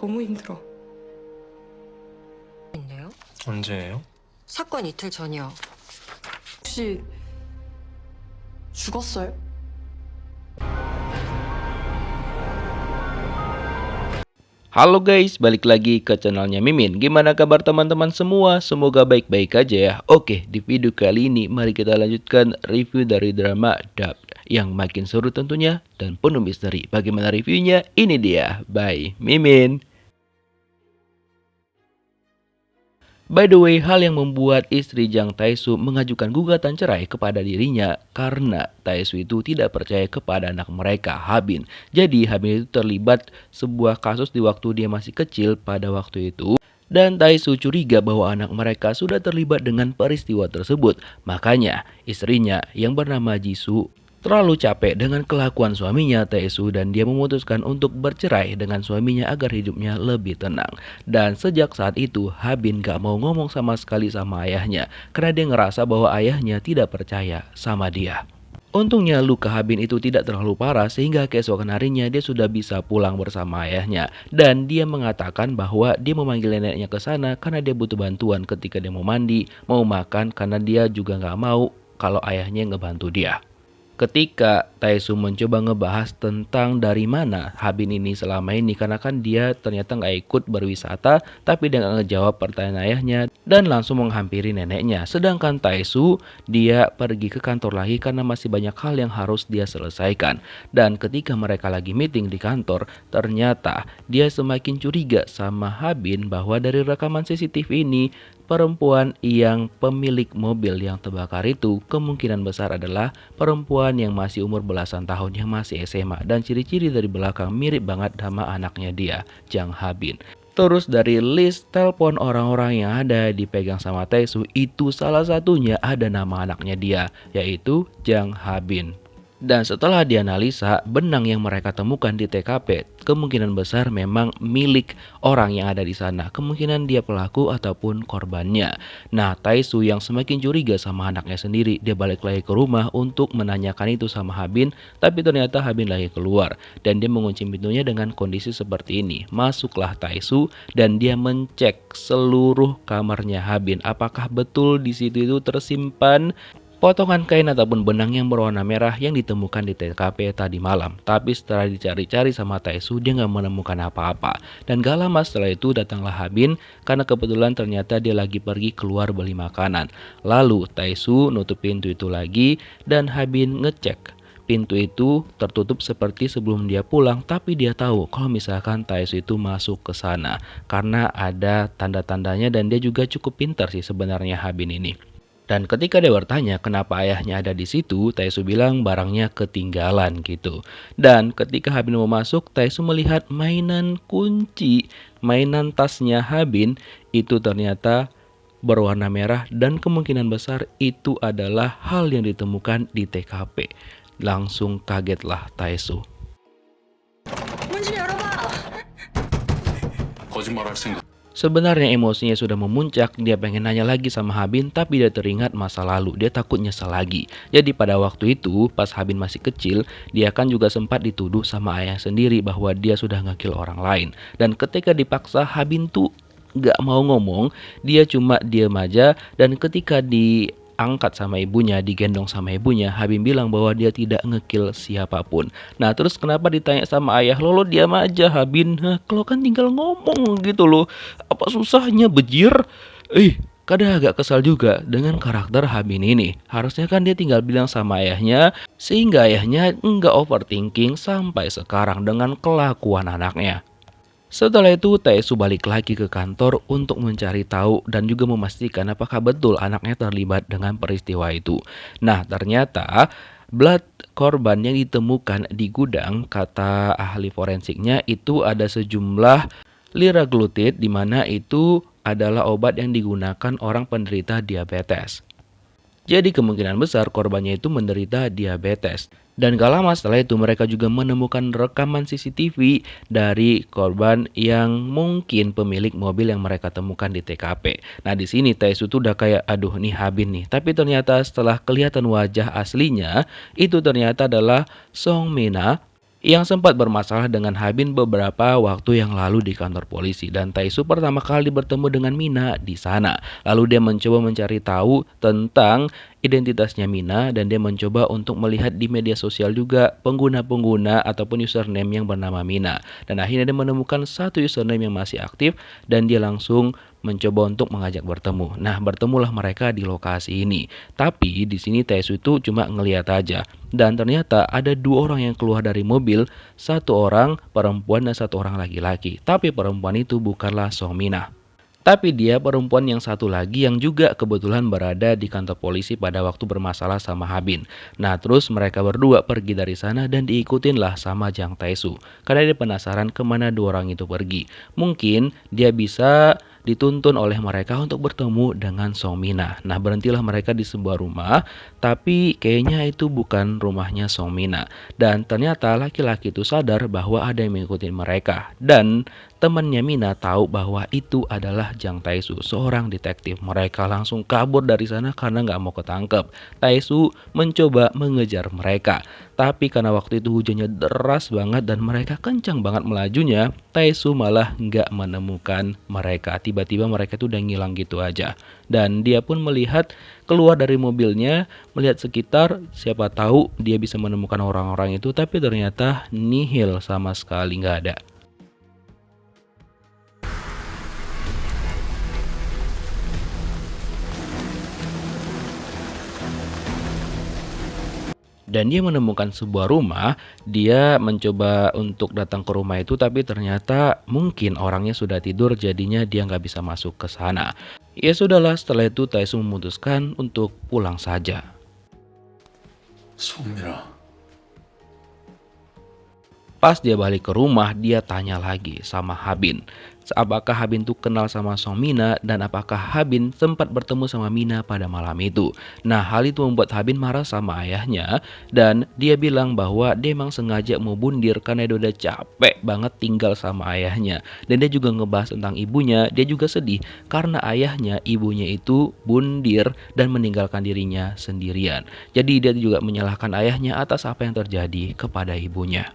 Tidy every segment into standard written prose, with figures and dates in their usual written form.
너무 힘들어. 있네요. 언제예요? 사건 이틀 전이요. 혹시 죽었어요? Halo guys, balik lagi ke channelnya Mimin. Gimana kabar teman-teman semua? Semoga baik-baik aja ya. Oke, di video kali ini mari kita lanjutkan review dari drama Dub yang makin seru tentunya dan penuh misteri. Bagaimana reviewnya? Ini dia, by Mimin. By the way, hal yang membuat istri Jang Tae-soo mengajukan gugatan cerai kepada dirinya karena Tae-soo itu tidak percaya kepada anak mereka, Ha-bin. Jadi Ha-bin itu terlibat sebuah kasus di waktu dia masih kecil pada waktu itu. Dan Tae-soo curiga bahwa anak mereka sudah terlibat dengan peristiwa tersebut. Makanya istrinya yang bernama Jisoo terlalu capek dengan kelakuan suaminya Tae-soo dan dia memutuskan untuk bercerai dengan suaminya agar hidupnya lebih tenang. Dan sejak saat itu Ha-bin gak mau ngomong sama sekali sama ayahnya karena dia ngerasa bahwa ayahnya tidak percaya sama dia. Untungnya luka Ha-bin itu tidak terlalu parah sehingga keesokan harinya dia sudah bisa pulang bersama ayahnya. Dan dia mengatakan bahwa dia memanggil neneknya ke sana karena dia butuh bantuan ketika dia mau mandi, mau makan karena dia juga gak mau kalau ayahnya ngebantu dia. Ketika Tae-soo mencoba ngebahas tentang dari mana Ha-bin ini selama ini karena kan dia ternyata nggak ikut berwisata tapi dia nggak ngejawab pertanyaan ayahnya dan langsung menghampiri neneknya. Sedangkan Tae-soo dia pergi ke kantor lagi karena masih banyak hal yang harus dia selesaikan. Dan ketika mereka lagi meeting di kantor ternyata dia semakin curiga sama Ha-bin bahwa dari rekaman CCTV ini perempuan yang pemilik mobil yang terbakar itu kemungkinan besar adalah perempuan yang masih umur belasan tahun yang masih SMA dan ciri-ciri dari belakang mirip banget sama anaknya dia, Jang Ha-bin. Terus dari list telepon orang-orang yang ada dipegang sama Tae-soo itu salah satunya ada nama anaknya dia yaitu Jang Ha-bin. Dan setelah dianalisa, benang yang mereka temukan di TKP kemungkinan besar memang milik orang yang ada di sana. Kemungkinan dia pelaku ataupun korbannya. Nah, Tae-soo yang semakin curiga sama anaknya sendiri, dia balik lagi ke rumah untuk menanyakan itu sama Ha-bin, tapi ternyata Ha-bin lagi keluar dan dia mengunci pintunya dengan kondisi seperti ini. Masuklah Tae-soo dan dia mencek seluruh kamarnya Ha-bin. Apakah betul di situ itu tersimpan potongan kain ataupun benang yang berwarna merah yang ditemukan di TKP tadi malam. Tapi setelah dicari-cari sama Tae-soo dia nggak menemukan apa-apa. Dan gak lama setelah itu datanglah Ha-bin karena kebetulan ternyata dia lagi pergi keluar beli makanan. Lalu Tae-soo nutup pintu itu lagi dan Ha-bin ngecek. Pintu itu tertutup seperti sebelum dia pulang, tapi dia tahu kalau misalkan Tae-soo itu masuk ke sana karena ada tanda-tandanya dan dia juga cukup pintar sih sebenarnya Ha-bin ini. Dan ketika dia bertanya kenapa ayahnya ada di situ, Tae-soo bilang barangnya ketinggalan gitu. Dan ketika Ha-bin mau masuk, Tae-soo melihat mainan kunci, mainan tasnya Ha-bin itu ternyata berwarna merah dan kemungkinan besar itu adalah hal yang ditemukan di TKP. Langsung kagetlah Tae-soo. 문 좀 열어봐. 거짓말할 생각. Sebenarnya emosinya sudah memuncak, dia pengen nanya lagi sama Ha-bin tapi dia teringat masa lalu, dia takut nyesal lagi. Jadi pada waktu itu pas Ha-bin masih kecil, dia kan juga sempat dituduh sama ayah sendiri bahwa dia sudah ngekill orang lain. Dan ketika dipaksa Ha-bin tuh gak mau ngomong, dia cuma diem aja dan ketika diangkat sama ibunya, digendong sama ibunya, Ha-bin bilang bahwa dia tidak ngekill siapapun. Nah terus kenapa ditanya sama ayah, lo diam aja Ha-bin, kalau kan tinggal ngomong gitu loh, apa susahnya bejir? Kadang agak kesal juga dengan karakter Ha-bin ini. Harusnya kan dia tinggal bilang sama ayahnya sehingga ayahnya nggak overthinking sampai sekarang dengan kelakuan anaknya. Setelah itu Tae-soo balik lagi ke kantor untuk mencari tahu dan juga memastikan apakah betul anaknya terlibat dengan peristiwa itu. Nah ternyata blood korban yang ditemukan di gudang kata ahli forensiknya itu ada sejumlah liraglutid di mana itu adalah obat yang digunakan orang penderita diabetes. Jadi kemungkinan besar korbannya itu menderita diabetes. Dan gak lama setelah itu mereka juga menemukan rekaman CCTV dari korban yang mungkin pemilik mobil yang mereka temukan di TKP. Nah di sini Tae-soo tuh udah kayak aduh nih Ha-bin nih. Tapi ternyata setelah kelihatan wajah aslinya itu ternyata adalah Song Mina yang sempat bermasalah dengan Habin beberapa waktu yang lalu di kantor polisi, dan Tae-soo pertama kali bertemu dengan Mina di sana. Lalu dia mencoba mencari tahu tentang identitasnya Mina, dan dia mencoba untuk melihat di media sosial juga pengguna-pengguna ataupun username yang bernama Mina. Dan akhirnya dia menemukan satu username yang masih aktif dan dia langsung mencoba untuk mengajak bertemu. Nah, bertemulah mereka di lokasi ini. Tapi di sini Tae-soo itu cuma ngeliat aja. Dan ternyata ada dua orang yang keluar dari mobil, satu orang perempuan dan satu orang laki-laki. Tapi perempuan itu bukanlah Song Mina. Tapi dia perempuan yang satu lagi yang juga kebetulan berada di kantor polisi pada waktu bermasalah sama Habin. Nah, terus mereka berdua pergi dari sana dan diikutinlah sama Jang Tae-soo. Karena dia penasaran kemana dua orang itu pergi. Mungkin dia bisa dituntun oleh mereka untuk bertemu dengan Song Mina. Nah, berhentilah mereka di sebuah rumah, tapi kayaknya itu bukan rumahnya Song Mina. Dan ternyata laki-laki itu sadar bahwa ada yang mengikuti mereka. Dan temannya Mina tahu bahwa itu adalah Jang Tae-soo, seorang detektif. Mereka langsung kabur dari sana karena nggak mau ketangkep. Tae-soo mencoba mengejar mereka. Tapi karena waktu itu hujannya deras banget dan mereka kencang banget melajunya, Tae-soo malah nggak menemukan mereka. Tiba-tiba mereka tuh udah ngilang gitu aja. Dan dia pun melihat keluar dari mobilnya, melihat sekitar, siapa tahu dia bisa menemukan orang-orang itu, tapi ternyata nihil sama sekali, nggak ada. Dan dia menemukan sebuah rumah. Dia mencoba untuk datang ke rumah itu, tapi ternyata mungkin orangnya sudah tidur, jadinya dia nggak bisa masuk ke sana. Ya sudahlah, setelah itu Tae-soo memutuskan untuk pulang saja. 송민아, Pas dia balik ke rumah, dia tanya lagi sama Habin. Apakah Habin tuh kenal sama Song Mina dan apakah Habin sempat bertemu sama Mina pada malam itu. Nah, hal itu membuat Habin marah sama ayahnya dan dia bilang bahwa dia emang sengaja mau bundir karena dia udah capek banget tinggal sama ayahnya. Dan dia juga ngebahas tentang ibunya, dia juga sedih karena ayahnya, ibunya itu bundir dan meninggalkan dirinya sendirian. Jadi dia juga menyalahkan ayahnya atas apa yang terjadi kepada ibunya.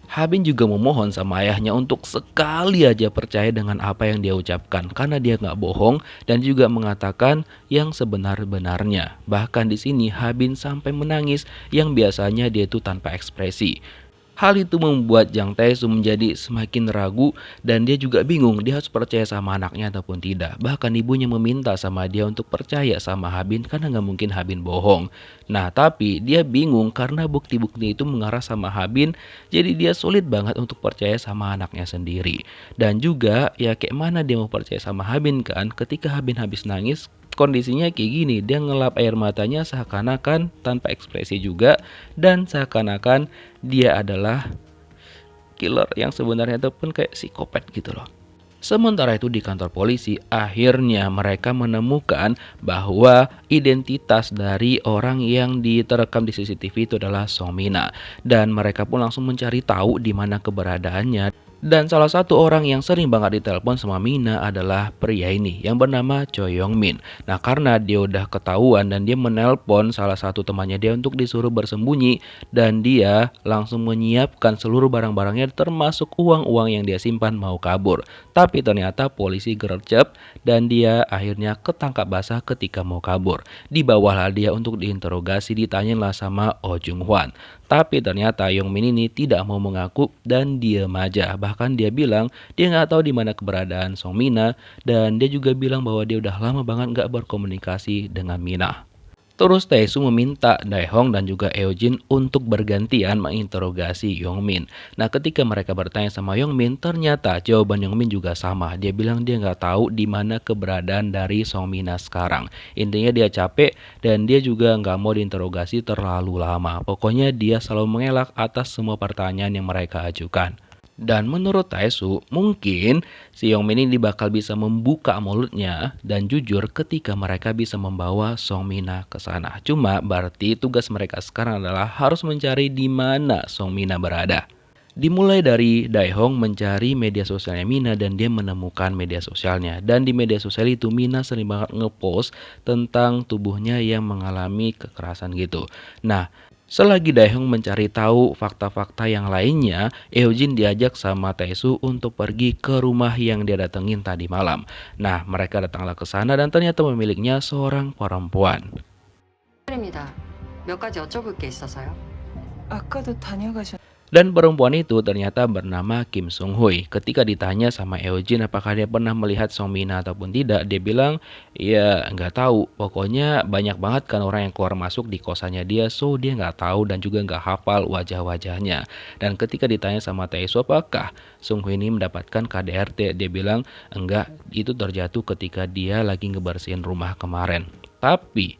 Habin juga memohon sama ayahnya untuk sekali aja percaya dengan apa yang dia ucapkan karena dia nggak bohong dan juga mengatakan yang sebenar-benarnya. Bahkan di sini Habin sampai menangis yang biasanya dia itu tanpa ekspresi. Hal itu membuat Jang Tae-soo menjadi semakin ragu dan dia juga bingung dia harus percaya sama anaknya ataupun tidak. Bahkan ibunya meminta sama dia untuk percaya sama Habin karena nggak mungkin Habin bohong. Nah, tapi dia bingung karena bukti-bukti itu mengarah sama Habin, jadi dia sulit banget untuk percaya sama anaknya sendiri. Dan juga ya kayak mana dia mau percaya sama Habin kan ketika Habin habis nangis. Kondisinya kayak gini, dia ngelap air matanya seakan-akan tanpa ekspresi juga dan seakan-akan dia adalah killer yang sebenarnya ataupun kayak psikopat gitu loh. Sementara itu di kantor polisi, akhirnya mereka menemukan bahwa identitas dari orang yang diterekam di CCTV itu adalah Song Mina. Dan mereka pun langsung mencari tahu di mana keberadaannya. Dan salah satu orang yang sering banget ditelepon sama Mina adalah pria ini yang bernama Choi Yong Min. Nah, karena dia udah ketahuan dan dia menelpon salah satu temannya dia untuk disuruh bersembunyi dan dia langsung menyiapkan seluruh barang-barangnya termasuk uang-uang yang dia simpan mau kabur. Tapi ternyata polisi gercep dan dia akhirnya ketangkap basah ketika mau kabur. Dibawalah dia untuk diinterogasi, ditanyalah sama Oh Jung Hwan. Tapi ternyata Yong Min ini tidak mau mengaku dan diam aja. Bahkan dia bilang dia nggak tahu di mana keberadaan Song Mina dan dia juga bilang bahwa dia udah lama banget nggak berkomunikasi dengan Mina. Terus Tae-soo meminta Dae-hong dan juga Eojin untuk bergantian menginterogasi Yong Min. Nah, ketika mereka bertanya sama Yong Min, ternyata jawaban Yong Min juga sama. Dia bilang dia nggak tahu di mana keberadaan dari Song Mina sekarang. Intinya dia capek dan dia juga nggak mau diinterogasi terlalu lama. Pokoknya dia selalu mengelak atas semua pertanyaan yang mereka ajukan. Dan menurut Tae-soo, mungkin si Yong Min ini bakal bisa membuka mulutnya dan jujur ketika mereka bisa membawa Song Mina ke sana. Cuma berarti tugas mereka sekarang adalah harus mencari di mana Song Mina berada. Dimulai dari Dae-hong mencari media sosialnya Mina dan dia menemukan media sosialnya. Dan di media sosial itu Mina sering banget ngepost tentang tubuhnya yang mengalami kekerasan gitu. Nah, Selagi Daehyung mencari tahu fakta-fakta yang lainnya, Eojin diajak sama Taesu untuk pergi ke rumah yang dia datengin tadi malam. Nah, mereka datanglah ke sana dan ternyata pemiliknya seorang perempuan. 입니다. 몇 가지 여쭤볼 게 있어서요. 아까도 다녀가셨... Dan perempuan itu ternyata bernama Kim Sung Hui. Ketika ditanya sama Eojin apakah dia pernah melihat Song Mina ataupun tidak, dia bilang, ya nggak tahu. Pokoknya banyak banget kan orang yang keluar masuk di kosannya dia, so dia nggak tahu dan juga nggak hafal wajah-wajahnya. Dan ketika ditanya sama Taesu apakah Sung Hui ini mendapatkan KDRT, dia bilang, enggak, itu terjatuh ketika dia lagi ngebersihin rumah kemarin. Tapi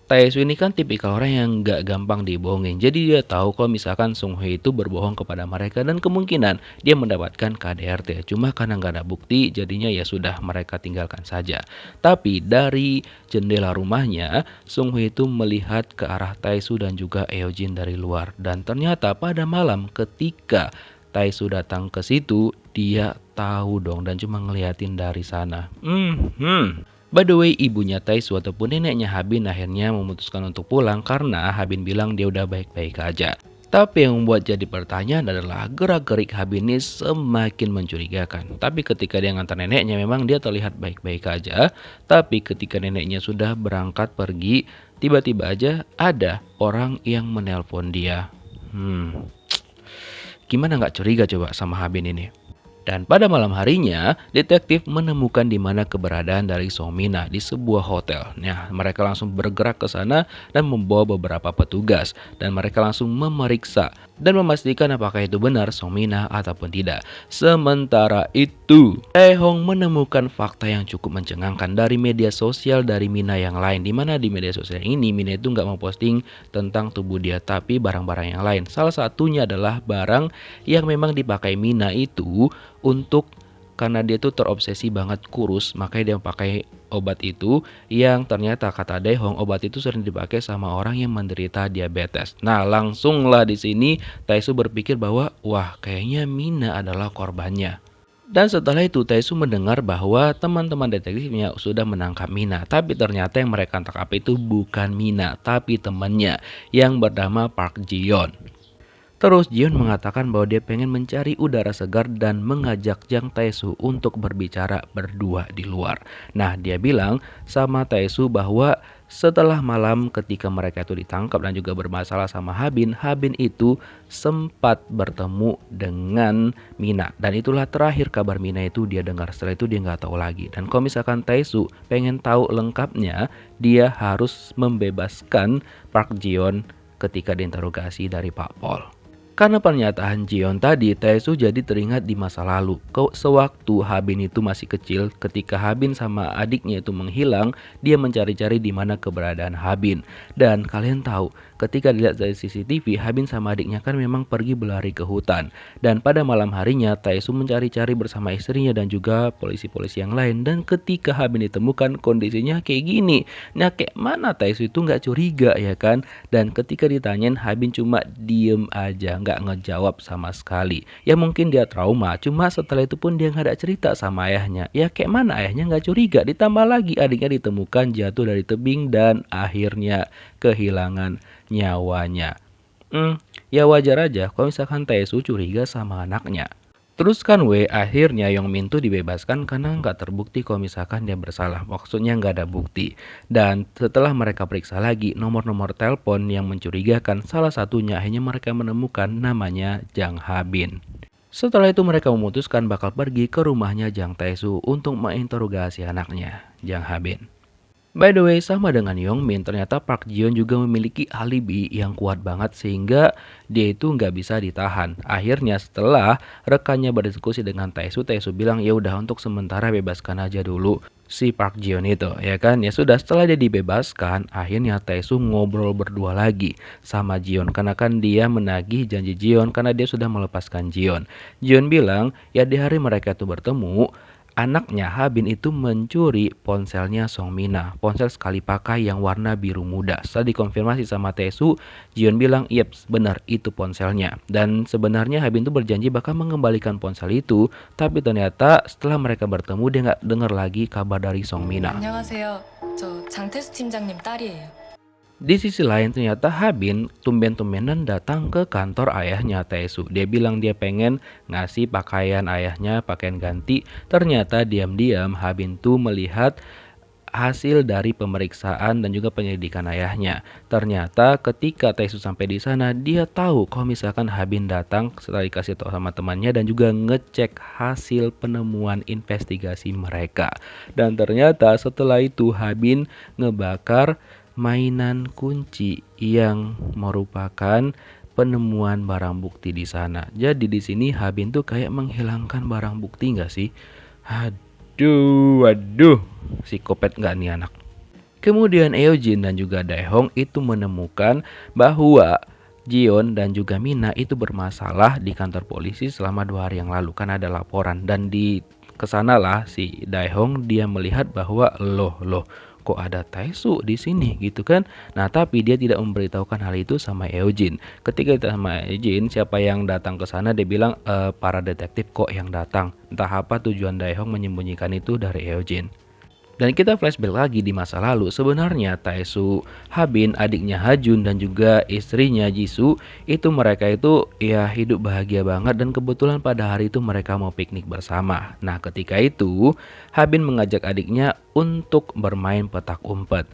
Taesu ini kan tipikal orang yang gak gampang dibohongin. Jadi dia tahu kalau misalkan Sung Hui itu berbohong kepada mereka dan kemungkinan dia mendapatkan KDRT. Cuma karena gak ada bukti jadinya ya sudah mereka tinggalkan saja. Tapi dari jendela rumahnya Sung Hui itu melihat ke arah Taesu dan juga Eojin dari luar. Dan ternyata pada malam ketika Taesu datang ke situ dia tahu dong dan cuma ngeliatin dari sana. By the way, ibunya Taesu ataupun neneknya Habin akhirnya memutuskan untuk pulang karena Habin bilang dia udah baik-baik aja. Tapi yang membuat jadi pertanyaan adalah gerak-gerik Habin ini semakin mencurigakan. Tapi ketika dia ngantar neneknya memang dia terlihat baik-baik aja. Tapi ketika neneknya sudah berangkat pergi, tiba-tiba aja ada orang yang menelpon dia. Gimana nggak curiga coba sama Habin ini? Dan pada malam harinya, detektif menemukan di mana keberadaan dari Song Mina di sebuah hotel. Nah, mereka langsung bergerak ke sana dan membawa beberapa petugas. Dan mereka langsung memeriksa dan memastikan apakah itu benar Song Mina ataupun tidak. Sementara itu, Taehyung menemukan fakta yang cukup mencengangkan dari media sosial dari Mina yang lain. Di mana di media sosial ini, Mina itu nggak memposting tentang tubuh dia, tapi barang-barang yang lain. Salah satunya adalah barang yang memang dipakai Mina itu untuk karena dia tuh terobsesi banget kurus, makanya dia pakai obat itu yang ternyata kata Daehyung obat itu sering dipakai sama orang yang menderita diabetes. Nah, langsunglah di sini Taesu berpikir bahwa wah, kayaknya Mina adalah korbannya. Dan setelah itu Taesu mendengar bahwa teman-teman detektifnya sudah menangkap Mina, tapi ternyata yang mereka tangkap itu bukan Mina, tapi temannya yang bernama Park Ji-yeon. Terus Jion mengatakan bahwa dia pengen mencari udara segar dan mengajak Jang Taesu untuk berbicara berdua di luar. Nah, dia bilang sama Taesu bahwa setelah malam ketika mereka itu ditangkap dan juga bermasalah sama Habin, Habin itu sempat bertemu dengan Mina. Dan itulah terakhir kabar Mina itu dia dengar. Setelah itu dia nggak tahu lagi. Dan kalau misalkan Taesu pengen tahu lengkapnya, dia harus membebaskan Park Ji-yeon ketika diinterogasi dari Pak Pol. Karena pernyataan Jion tadi, Taesu jadi teringat di masa lalu. Sewaktu Habin itu masih kecil, ketika Habin sama adiknya itu menghilang, dia mencari-cari di mana keberadaan Habin. Dan kalian tahu, ketika dilihat dari CCTV, Habin sama adiknya kan memang pergi berlari ke hutan. Dan pada malam harinya, Taesu mencari-cari bersama istrinya dan juga polisi-polisi yang lain. Dan ketika Habin ditemukan, kondisinya kayak gini. Nah, kayak mana Taesu itu nggak curiga ya kan? Dan ketika ditanyain, Habin cuma diem aja, nggak ngejawab sama sekali. Ya mungkin dia trauma, cuma setelah itu pun dia nggak ada cerita sama ayahnya. Ya kayak mana ayahnya nggak curiga, ditambah lagi adiknya ditemukan jatuh dari tebing dan akhirnya kehilangan nyawanya. Ya wajar aja kalau misalkan Taesu curiga sama anaknya. Terus kan akhirnya Yongmin tuh dibebaskan karena nggak terbukti kalau misalkan dia bersalah. Maksudnya nggak ada bukti. Dan setelah mereka periksa lagi nomor-nomor telepon yang mencurigakan, salah satunya akhirnya mereka menemukan namanya Jang Habin. Setelah itu mereka memutuskan bakal pergi ke rumahnya Jang Taesu untuk menginterogasi anaknya, Jang Habin. By the way, sama dengan Yongmin, ternyata Park Ji-yeon juga memiliki alibi yang kuat banget sehingga dia itu nggak bisa ditahan. Akhirnya setelah rekannya berdiskusi dengan Taesu, Taesu bilang ya udah untuk sementara bebaskan aja dulu si Park Ji-yeon itu, ya kan? Ya sudah, setelah dia dibebaskan, akhirnya Taesu ngobrol berdua lagi sama Ji-yeon karena kan dia menagih janji Ji-yeon karena dia sudah melepaskan Ji-yeon. Ji-yeon bilang ya di hari mereka itu bertemu, anaknya Habin itu mencuri ponselnya Song Mina, ponsel sekali pakai yang warna biru muda. Setelah dikonfirmasi sama Taesu, Jion bilang, "Yep, benar itu ponselnya." Dan sebenarnya Habin itu berjanji bakal mengembalikan ponsel itu, tapi ternyata setelah mereka bertemu dia nggak dengar lagi kabar dari Song Mina. 안녕하세요. 저 장태수 팀장님 딸이에요. Di sisi lain ternyata Habin tumben-tumbenan datang ke kantor ayahnya Taesu. Dia bilang dia pengen ngasih pakaian ayahnya, pakaian ganti. Ternyata diam-diam Habin tuh melihat hasil dari pemeriksaan dan juga penyelidikan ayahnya. Ternyata ketika Taesu sampai di sana, dia tahu kalau misalkan Habin datang setelah dikasih tahu sama temannya dan juga ngecek hasil penemuan investigasi mereka. Dan ternyata setelah itu Habin ngebakar mainan kunci yang merupakan penemuan barang bukti di sana. Jadi di sini Habin tuh kayak menghilangkan barang bukti nggak sih? Waduh, psikopat nggak nih anak. Kemudian Eugene dan juga Daehong itu menemukan bahwa Jion dan juga Mina itu bermasalah di kantor polisi selama 2 hari yang lalu, kan ada laporan, dan di kesanalah si Daehong dia melihat bahwa loh kok ada Taesu di sini gitu kan. Nah, tapi dia tidak memberitahukan hal itu sama Eugene. Ketika itu sama Eugene, siapa yang datang ke sana, dia bilang para detektif kok yang datang. Entah apa tujuan Daehong menyembunyikan itu dari Eugene. Dan kita flashback lagi di masa lalu. Sebenarnya Taesu, Habin, adiknya Hajun dan juga istrinya Jisoo itu mereka itu ya hidup bahagia banget, dan kebetulan pada hari itu mereka mau piknik bersama. Nah, ketika itu Habin mengajak adiknya untuk bermain petak umpet.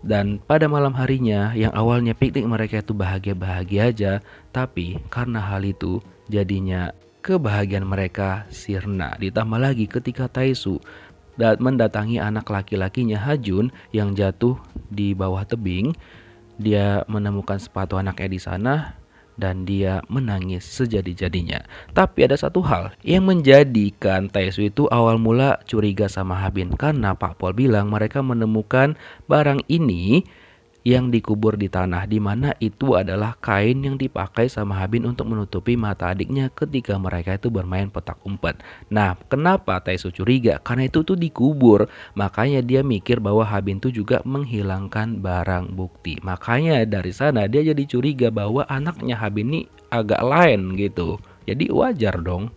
Dan pada malam harinya yang awalnya piknik mereka itu bahagia-bahagia aja, tapi karena hal itu jadinya kebahagiaan mereka sirna. Ditambah lagi ketika Taesu mendatangi anak laki-lakinya Hajun yang jatuh di bawah tebing. Dia menemukan sepatu anaknya di sana dan dia menangis sejadi-jadinya. Tapi ada satu hal yang menjadikan Taesu itu awal mula curiga sama Habin, karena Pak Pol bilang mereka menemukan barang ini yang dikubur di tanah, di mana itu adalah kain yang dipakai sama Habin untuk menutupi mata adiknya ketika mereka itu bermain petak umpet. Nah, kenapa Taesu curiga? Karena itu tuh dikubur, makanya dia mikir bahwa Habin tuh juga menghilangkan barang bukti. Makanya dari sana dia jadi curiga bahwa anaknya Habin ini agak lain gitu. Jadi wajar dong.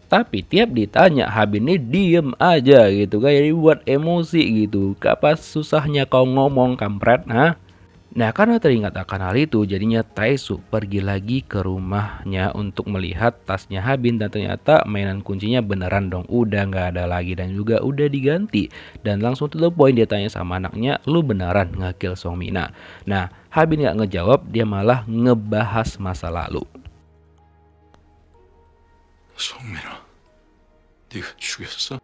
Tapi tiap ditanya Habin ini diem aja gitu, kayak dibuat emosi gitu. Kapan susahnya kau ngomong, kampret, ha? Nah, karena teringat akan hal itu, jadinya Taesu pergi lagi ke rumahnya untuk melihat tasnya Habin, dan ternyata mainan kuncinya beneran dong udah nggak ada lagi dan juga udah diganti. Dan langsung to the point dia tanya sama anaknya, lu beneran nge-kill Song Mina? Nah, Habin nggak ngejawab, dia malah ngebahas masa lalu. 성민아, 네가 죽였어?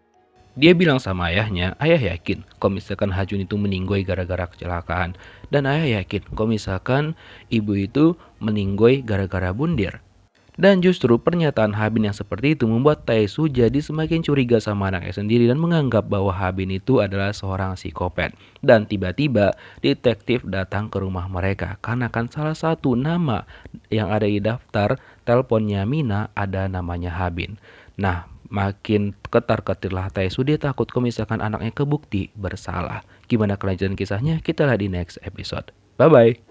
Dia bilang sama ayahnya, ayah yakin kalau misalkan Hajun itu meninggoy gara-gara kecelakaan. Dan ayah yakin kalau misalkan ibu itu meninggoy gara-gara bundir. Dan justru pernyataan Habin yang seperti itu membuat Taesu jadi semakin curiga sama anaknya sendiri dan menganggap bahwa Habin itu adalah seorang psikopat. Dan tiba-tiba detektif datang ke rumah mereka karena kan salah satu nama yang ada di daftar teleponnya Mina ada namanya Habin. Nah, makin ketar-ketirlah Taesu, dia takut kalau misalkan anaknya kebukti bersalah. Gimana kelanjutan kisahnya? Kita lihat di next episode. Bye-bye.